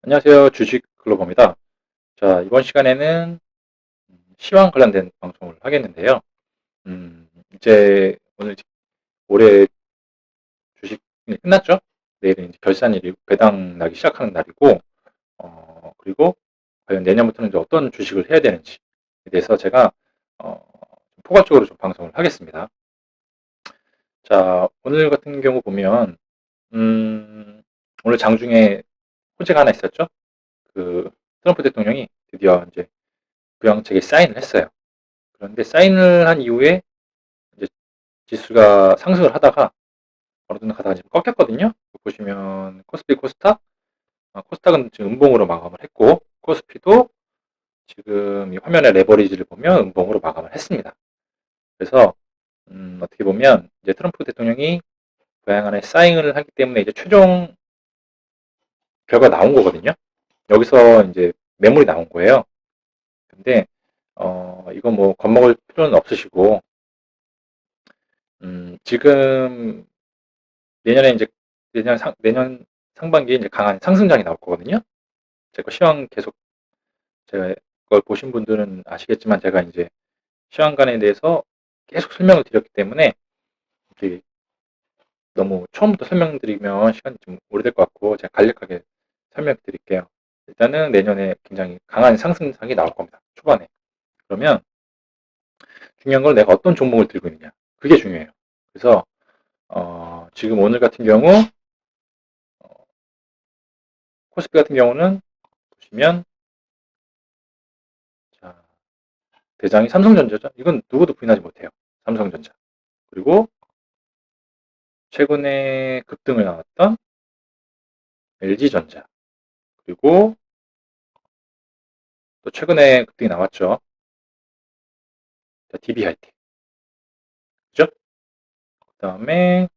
안녕하세요. 주식 글로버입니다. 자, 이번 시간에는 시황 관련된 방송을 하겠는데요. 이제 오늘 올해 주식이 끝났죠? 내일은 이제 결산일이 배당 나기 시작하는 날이고, 그리고 과연 내년부터는 이제 어떤 주식을 해야 되는지에 대해서 제가 좀 포괄적으로 좀 방송을 하겠습니다. 자, 오늘 같은 경우 보면 오늘 장중에 호재가 하나 있었죠? 그 트럼프 대통령이 드디어 이제 부양책에 사인을 했어요. 그런데 사인을 한 이후에 이제 지수가 상승을 하다가 어느 정도 가다가 지금 꺾였거든요. 보시면 코스피 코스닥, 코스닥은 지금 음봉으로 마감을 했고 코스피도 지금 이 화면의 레버리지를 보면 음봉으로 마감을 했습니다. 그래서 어떻게 보면 이제 트럼프 대통령이 부양안에 사인을 하기 때문에 이제 최종 결과 나온 거거든요. 여기서 이제 매물이 나온 거예요. 근데 이건 뭐 겁먹을 필요는 없으시고 지금 내년에 이제 내년 상반기에 이제 강한 상승장이 나올 거거든요. 제가 시황 계속 제가 그걸 보신 분들은 아시겠지만 제가 이제 시황관에 대해서 계속 설명을 드렸기 때문에 이렇게 너무 처음부터 설명드리면 시간이 좀 오래될 것 같고 제가 간략하게 설명드릴게요. 일단은 내년에 굉장히 강한 상승장이 나올 겁니다. 초반에. 그러면 중요한 건 내가 어떤 종목을 들고 있느냐. 그게 중요해요. 그래서 지금 오늘 같은 경우 코스피 같은 경우는 보시면 자, 대장이 삼성전자죠. 이건 누구도 부인하지 못해요. 삼성전자. 그리고 최근에 급등을 나왔던 LG전자. 그리고 또 최근에 급등이 나왔죠. DB하이텍. 그죠? 그 다음에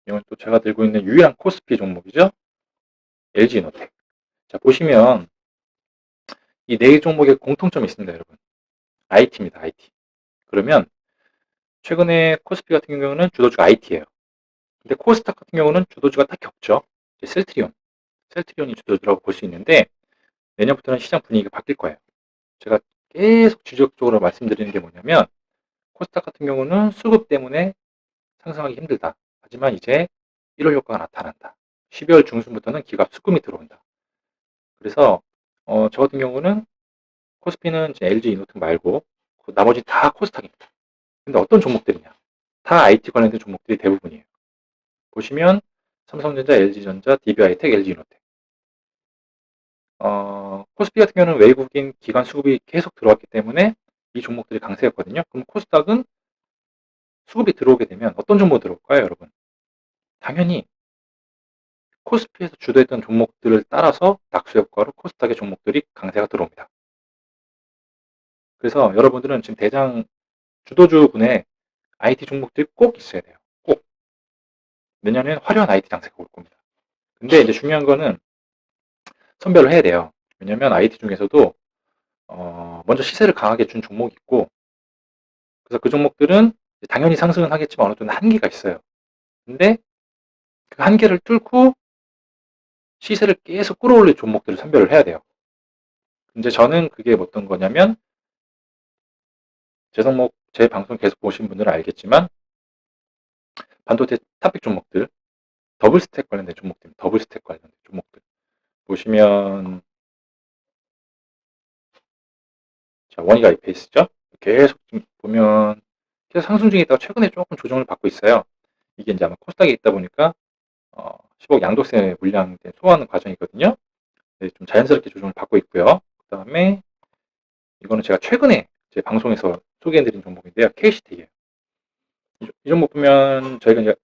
이건 또 제가 들고 있는 유일한 코스피 종목이죠. LG노텍. 자, 보시면 이 네 종목의 공통점이 있습니다, 여러분. IT입니다, IT. 그러면 최근에 코스피 같은 경우는 주도주가 IT예요. 근데 코스닥 같은 경우는 주도주가 딱 겹죠. 셀트리온. 셀트리온이 주도주라고 볼 수 있는데 내년부터는 시장 분위기가 바뀔 거예요. 제가 계속 지속적으로 말씀드리는 게 뭐냐면 코스닥 같은 경우는 수급 때문에 상승하기 힘들다. 하지만 이제 1월 효과가 나타난다. 12월 중순부터는 기갑 수급이 들어온다. 그래서 저 같은 경우는 코스피는 LG 이노텍 말고 나머지 다 코스닥입니다. 근데 어떤 종목들이냐? 다 IT 관련된 종목들이 대부분이에요. 보시면 삼성전자, LG전자, DB하이텍, LG이노텍. 코스피 같은 경우는 외국인 기관 수급이 계속 들어왔기 때문에 이 종목들이 강세였거든요. 그럼 코스닥은 수급이 들어오게 되면 어떤 종목이 들어올까요, 여러분? 당연히 코스피에서 주도했던 종목들을 따라서 낙수 효과로 코스닥의 종목들이 강세가 들어옵니다. 그래서 여러분들은 지금 대장 주도주군에 IT 종목들이 꼭 있어야 돼요. 꼭. 내년엔 화려한 IT 장세가 올 겁니다. 근데 이제 중요한 거는 선별을 해야 돼요. 왜냐면 IT 중에서도 먼저 시세를 강하게 준 종목이 있고 그래서 그 종목들은 당연히 상승은 하겠지만 어느 정도 한계가 있어요. 근데 그 한계를 뚫고 시세를 계속 끌어올릴 종목들을 선별을 해야 돼요. 근데 저는 그게 어떤 거냐면 제 방송 계속 보신 분들은 알겠지만 반도체 탑픽 종목들, 더블 스택 관련된 종목들, 더블 스택 관련된 종목들 보시면 자, 원희가 이페이스죠. 계속 보면 계속 상승 중에 있다가 최근에 조금 조정을 받고 있어요. 이게 이제 아마 코스닥에 있다 보니까 10억 양도세 물량 소화하는 과정이거든요. 네, 좀 자연스럽게 조정을 받고 있고요. 그 다음에 이거는 제가 최근에 제 방송에서 소개해드린 종목인데요. KCT예요. 이 종목 보면 저희가 이제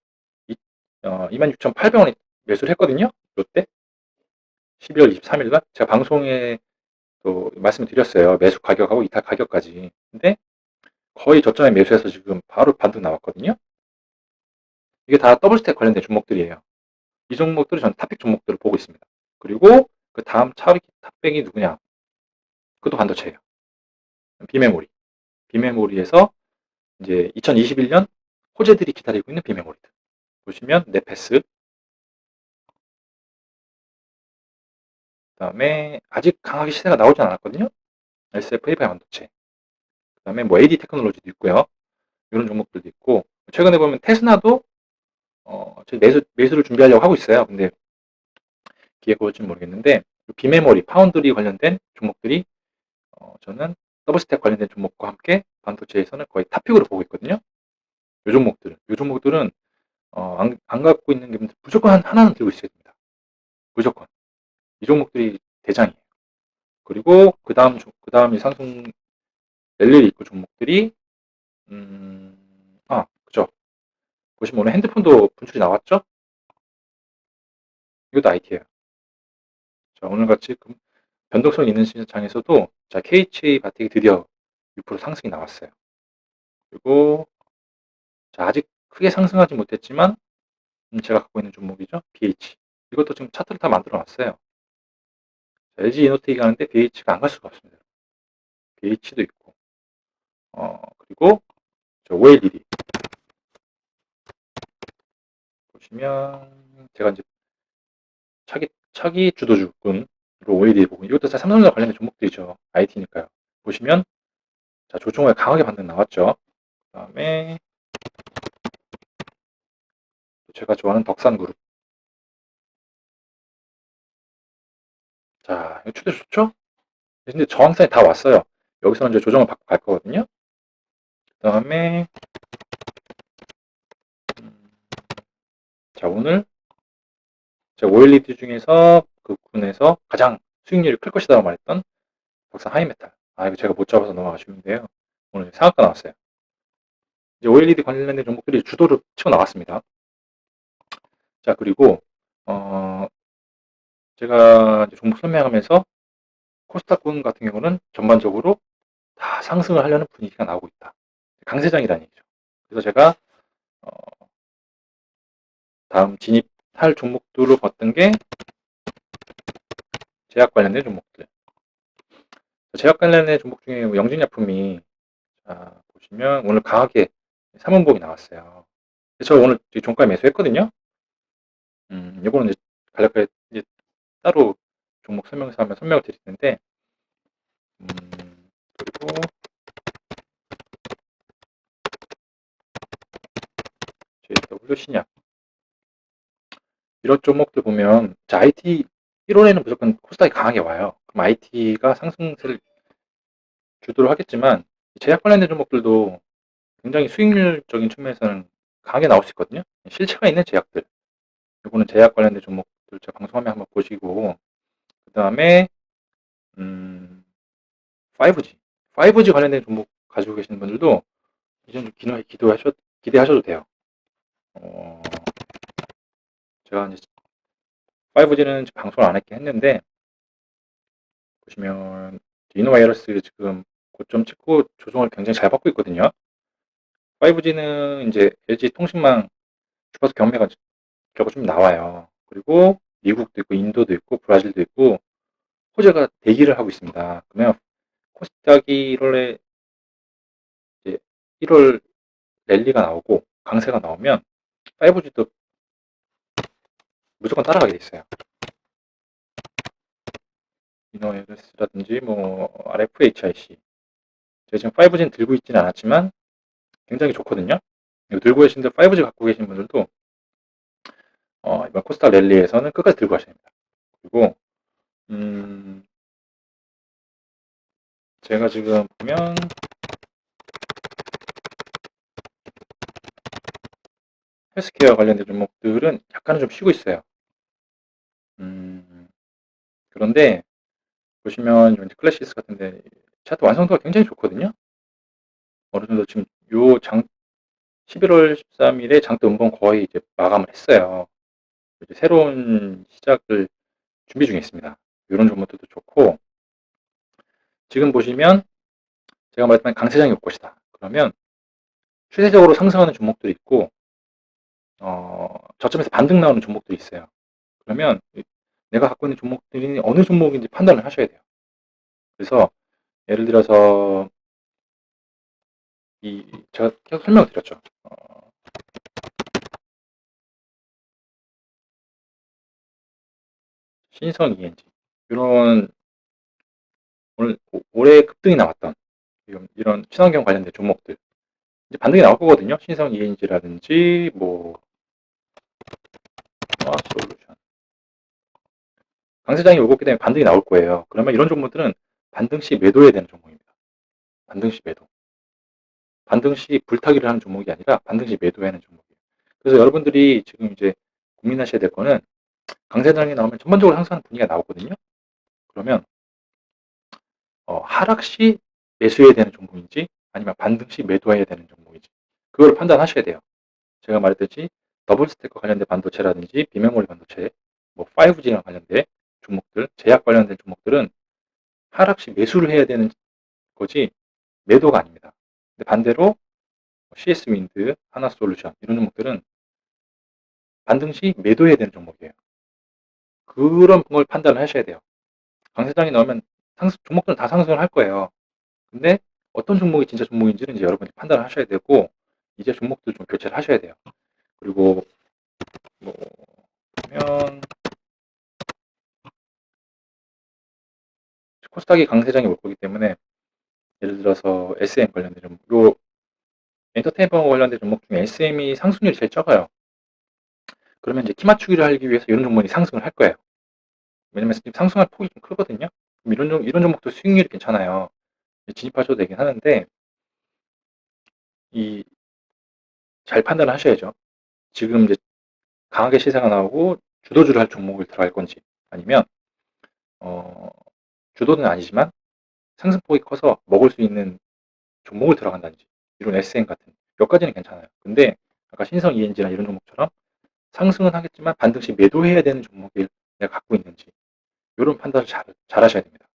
26,800원에 매수를 했거든요. 이때 12월 23일 날 제가 방송에 또 말씀을 드렸어요. 매수 가격하고 이탈 가격까지. 근데 거의 저점에 매수해서 지금 바로 반등 나왔거든요. 이게 다 더블 스택 관련된 종목들이에요. 이 종목들을 저는 탑픽 종목들을 보고 있습니다. 그리고 그 다음 차르기 탑백이 누구냐? 그것도 반도체예요. 비메모리. 비메모리에서 이제 2021년 호재들이 기다리고 있는 비메모리들. 보시면 네페스, 그다음에 아직 강하게 시세가 나오진 않았거든요. SFA 반도체. 그다음에 뭐 AD 테크놀로지도 있고요. 이런 종목들도 있고 최근에 보면 테스나도 매수를 준비하려고 하고 있어요. 근데 기회가 올지는 모르겠는데 비메모리, 파운드리 관련된 종목들이 저는 서브스택 관련된 종목과 함께 반도체에서는 거의 탑픽으로 보고 있거든요. 요 종목들은 안 갖고 있는 게 무조건 하나는 들고 있어야 됩니다. 무조건. 이 종목들이 대장이에요. 그리고 그 다음이 상승 랠리 있고 종목들이 그죠. 보시면 오늘 핸드폰도 분출이 나왔죠? 이것도 IT예요. 자, 오늘같이 변동성 있는 시장에서도 자, KH 바텍이 드디어 6% 상승이 나왔어요. 그리고 자, 아직 크게 상승하지 못했지만 제가 갖고 있는 종목이죠. BH. 이것도 지금 차트를 다 만들어 놨어요. LG 이노텍이 가는데 BH가 안 갈 수가 없습니다. BH도 있고 그리고 OLED 보시면 제가 이제 차기 주도주군으로 OLED 보고 이것도 다 삼성전자 관련된 종목들이죠. IT니까요. 보시면 자, 조총호에 강하게 반등 나왔죠. 그 다음에 제가 좋아하는 덕산그룹. 자, 이거 추세 좋죠? 근데 저항선이 다 왔어요. 여기서는 이제 조정을 받고 갈 거거든요. 그 다음에 자, 오늘 제가 OLED 중에서 그 군에서 가장 수익률이 클 것이라고 말했던 덕산 하이메탈. 이거 제가 못 잡아서 너무 아쉬운데요. 오늘 상한가 나왔어요. 이제 OLED 관련된 종목들이 주도를 치고 나왔습니다. 자, 그리고 제가 이제 종목 설명하면서 코스닥군 같은 경우는 전반적으로 다 상승을 하려는 분위기가 나오고 있다. 강세장이라는 얘기죠. 그래서 제가 어, 다음 진입할 종목들로 봤던 게 제약 관련된 종목들. 제약 관련된 종목 중에 영진약품이 보시면 오늘 강하게 3원봉이 나왔어요. 저 오늘 종가에 매수했거든요. 이거는 이제 간략하게 이제 따로 종목 설명서 하면 설명을 드릴 텐데, 그리고 JW 신약 이런 종목들 보면 자, IT 1월에는 무조건 코스닥이 강하게 와요. 그럼 IT가 상승세를 주도를 하겠지만 제약 관련된 종목들도 굉장히 수익률적인 측면에서는 강하게 나올 수 있거든요. 실체가 있는 제약들. 이거는 제약 관련된 종목들 제가 방송하면 한번 보시고 그 다음에 5G. 5G 관련된 종목 가지고 계시는 분들도 이제 좀 기대하셔도 돼요. 제가 이제 5G는 방송을 안 했긴 했는데 보시면 이노바이러스 지금 고점 찍고 조정을 굉장히 잘 받고 있거든요. 5G는 이제 LG 통신망 주파수 경매가 결과 좀 나와요. 그리고 미국도 있고 인도도 있고 브라질도 있고 호재가 대기를 하고 있습니다. 그러면 코스닥이 1월에 이제 1월 랠리가 나오고 강세가 나오면 5G도 무조건 따라가게 돼 있어요. 이노엑스라든지 뭐 RFHIC 제가 지금 5G는 들고 있지는 않았지만 굉장히 좋거든요. 이거 들고 계신 분 5G 갖고 계신 분들도 이번 코스닥 랠리에서는 끝까지 들고 가셔야 됩니다. 그리고 제가 지금 보면 헬스케어 관련된 종목들은 약간은 좀 쉬고 있어요. 그런데 보시면 클래시스 같은데 차트 완성도가 굉장히 좋거든요. 어느 정도 지금 11월 13일에 장대 음봉 거의 이제 마감을 했어요. 이제 새로운 시작을 준비 중에 있습니다. 이런 종목들도 좋고 지금 보시면 제가 말했던 강세장이 올 것이다. 그러면 추세적으로 상승하는 종목들이 있고 저점에서 반등 나오는 종목들이 있어요. 그러면 내가 갖고 있는 종목들이 어느 종목인지 판단을 하셔야 돼요. 그래서 예를 들어서 제가 계속 설명을 드렸죠. 신성 ENG 이런 오늘 올해 급등이 나왔던 이런 친환경 관련된 종목들 이제 반등이 나올 거거든요. 신성 ENG라든지 뭐 솔루션 강세장이 오고 있기 때문에 반등이 나올 거예요. 그러면 이런 종목들은 반등 시 매도해야 되는 종목입니다. 반등 시 매도. 반등 시 불타기를 하는 종목이 아니라 반등 시 매도해야 하는 종목이에요. 그래서 여러분들이 지금 이제 고민하셔야 될 거는 강세장이 나오면 전반적으로 상승하는 분위기가 나오거든요. 그러면 하락 시 매수해야 되는 종목인지 아니면 반등 시 매도해야 되는 종목인지 그걸 판단하셔야 돼요. 제가 말했듯이 더블 스택과 관련된 반도체라든지 비메모리 반도체, 뭐 5G랑 관련된 종목들, 제약 관련된 종목들은 하락 시 매수를 해야 되는 거지 매도가 아닙니다. 근데 반대로 CS 윈드, 하나솔루션 이런 종목들은 반등 시 매도해야 되는 종목이에요. 그런 걸 판단을 하셔야 돼요. 강세장이 나오면 종목들은 다 상승을 할 거예요. 근데 어떤 종목이 진짜 종목인지는 이제 여러분이 판단을 하셔야 되고 이제 종목들 좀 교체를 하셔야 돼요. 그리고 뭐 보면 코스닥이 강세장이 올 거기 때문에 예를 들어서 SM 관련된 종목, 요 엔터테인먼트 관련된 종목 중에 SM이 상승률이 제일 적어요. 그러면 이제 키 맞추기를 하기 위해서 이런 종목이 상승을 할 거예요. 왜냐면 상승할 폭이 좀 크거든요. 이런 종목도 수익률이 괜찮아요. 진입하셔도 되긴 하는데 이 잘 판단을 하셔야죠. 지금 이제 강하게 시세가 나오고 주도주를 할 종목을 들어갈 건지 아니면 어, 주도는 아니지만 상승폭이 커서 먹을 수 있는 종목을 들어간다든지 이런 SM 같은 몇 가지는 괜찮아요. 근데 아까 신성 ENG나 이런 종목처럼 상승은 하겠지만 반드시 매도해야 되는 종목을 내가 갖고 있는지 이런 판단을 잘 하셔야 됩니다.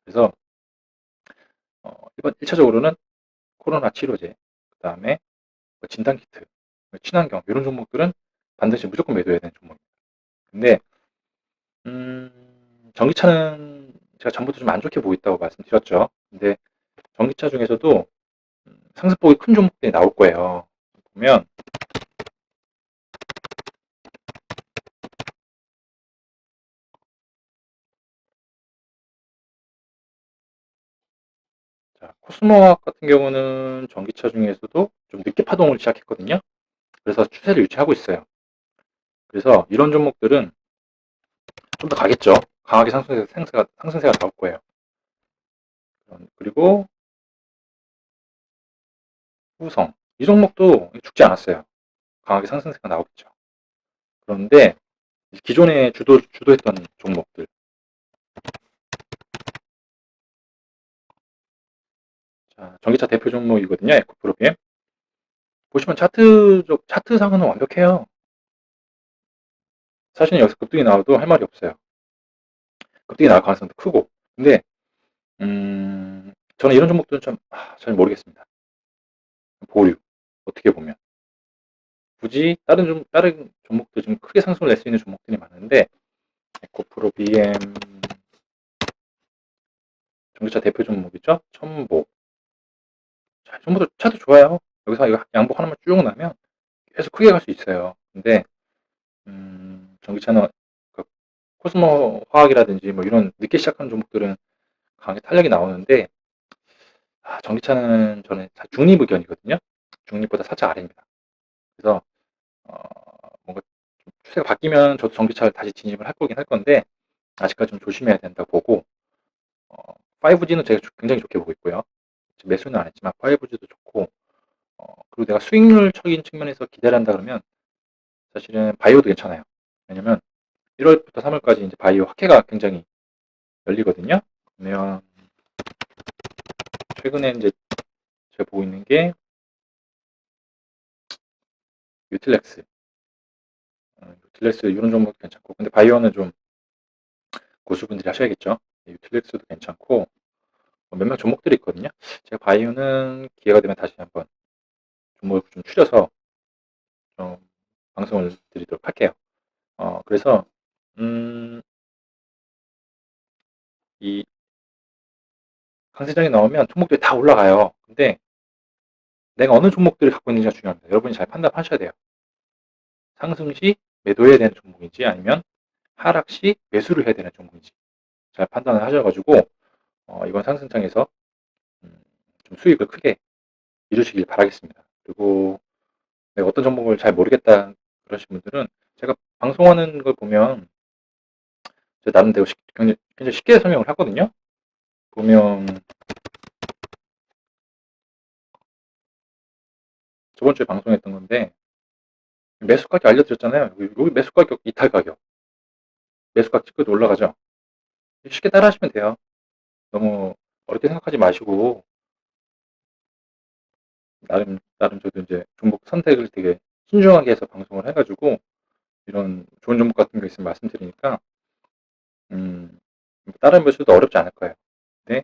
그래서 이번 1차적으로는 코로나 치료제, 그 다음에 진단키트, 친환경 이런 종목들은 반드시 무조건 매도해야 되는 종목입니다. 근데 전기차는 제가 전부터 좀 안 좋게 보고 있다고 말씀드렸죠. 근데 전기차 중에서도 상승폭이 큰 종목들이 나올 거예요. 보면 자, 코스모화학 같은 경우는 전기차 중에서도 좀 늦게 파동을 시작했거든요. 그래서 추세를 유지하고 있어요. 그래서 이런 종목들은 좀 더 가겠죠. 강하게 상승세가 나올 거예요. 그리고 후성 이 종목도 죽지 않았어요. 강하게 상승세가 나오겠죠. 그런데 기존에 주도했던 종목들 자, 전기차 대표 종목이거든요. 에코프로비엠 보시면 차트상은 완벽해요. 사실은 여기서 급등이 나와도 할 말이 없어요. 급등이 나올 가능성도 크고 근데 저는 이런 종목들은 잘 모르겠습니다. 보류 어떻게 보면 굳이 다른 종목도 좀 크게 상승을 낼 수 있는 종목들이 많은데 에코프로 BM 전기차 대표 종목이죠. 첨보 첨보도 차도 좋아요. 여기서 이거 양복 하나만 쭉 나면 계속 크게 갈 수 있어요. 근데 전기차는 그 코스모 화학이라든지 뭐 이런 늦게 시작하는 종목들은 강하게 탄력이 나오는데 전기차는 저는 중립 의견이거든요. 중립보다 살짝 아래입니다. 그래서 뭔가 추세가 바뀌면 저도 전기차를 다시 진입을 할 거긴 할 건데 아직까지 좀 조심해야 된다고 보고 5G는 제가 굉장히 좋게 보고 있고요. 매수는 안 했지만 5G도 좋고 그리고 내가 수익률적인 측면에서 기대를 한다 그러면 사실은 바이오도 괜찮아요. 왜냐면 1월부터 3월까지 이제 바이오 학회가 굉장히 열리거든요. 그러면 최근에 이제 제가 보고 있는 게 유틸렉스 이런 종목도 괜찮고 근데 바이오는 좀 고수분들이 하셔야겠죠. 유틸렉스도 괜찮고 몇몇 종목들이 있거든요. 제가 바이오는 기회가 되면 다시 한번 종목을 좀 추려서 좀 방송을 드리도록 할게요. 그래서 이 강세장이 나오면 종목들이 다 올라가요. 근데 내가 어느 종목들을 갖고 있는지가 중요합니다. 여러분이 잘 판단하셔야 돼요. 상승 시 매도해야 되는 종목인지 아니면 하락 시 매수를 해야 되는 종목인지 잘 판단을 하셔 가지고 이번 상승장에서 좀 수익을 크게 이루시길 바라겠습니다. 그리고 내가 어떤 종목을 잘 모르겠다 그러신 분들은 제가 방송하는 걸 보면 제가 나름대로 굉장히 쉽게 설명을 하거든요. 보면 저번 주에 방송했던 건데 매수 가격 알려드렸잖아요. 여기 매수 가격 이탈 가격, 매수 가격 찍고 올라가죠. 쉽게 따라하시면 돼요. 너무 어렵게 생각하지 마시고 나름 저도 이제 종목 선택을 되게 신중하게 해서 방송을 해가지고 이런 좋은 종목 같은 거 있으면 말씀드리니까 다른 매수도 어렵지 않을 거예요. 근데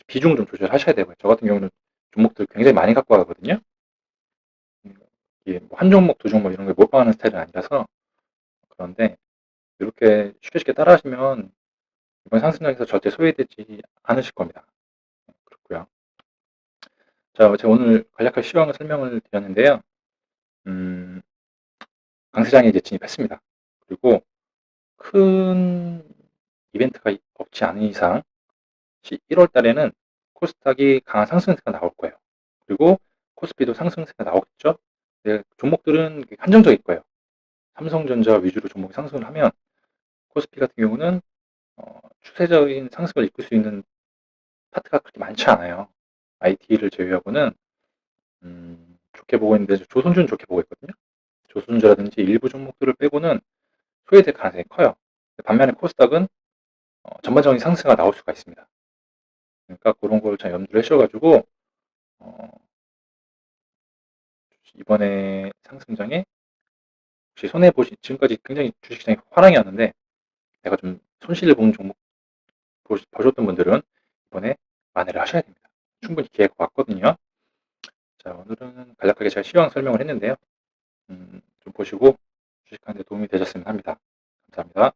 비중 좀 조절하셔야 되고요. 저 같은 경우는 종목들 굉장히 많이 갖고 가거든요. 이게 뭐한 종목, 두 종목 이런 걸 몰빵하는 스타일은 아니라서 그런데 이렇게 쉽게 따라하시면 이번 상승장에서 절대 소외되지 않으실 겁니다. 그렇고요. 자, 제가 오늘 간략하게 시황을 설명을 드렸는데요. 강세장에 이제 진입했습니다. 그리고 큰 이벤트가 없지 않은 이상 1월 달에는 코스닥이 강한 상승세가 나올 거예요. 그리고 코스피도 상승세가 나오겠죠. 네, 종목들은 한정적일 거예요. 삼성전자 위주로 종목이 상승을 하면 코스피 같은 경우는 추세적인 상승을 이끌 수 있는 파트가 그렇게 많지 않아요. IT를 제외하고는 좋게 보고 있는데 조선주는 좋게 보고 있거든요. 조선주라든지 일부 종목들을 빼고는 소외될 가능성이 커요. 반면에 코스닥은 전반적인 상승세가 나올 수가 있습니다. 그러니까 그런 걸 잘 염두를 하셔가지고 이번에 상승장에 혹시 손해보신 지금까지 굉장히 주식시장이 화랑이었는데 내가 좀 손실을 본 종목 보셨던 분들은 이번에 만회를 하셔야 됩니다. 충분히 기회가 왔거든요. 자, 오늘은 간략하게 제가 시황 설명을 했는데요. 좀 보시고 주식하는 데 도움이 되셨으면 합니다. 감사합니다.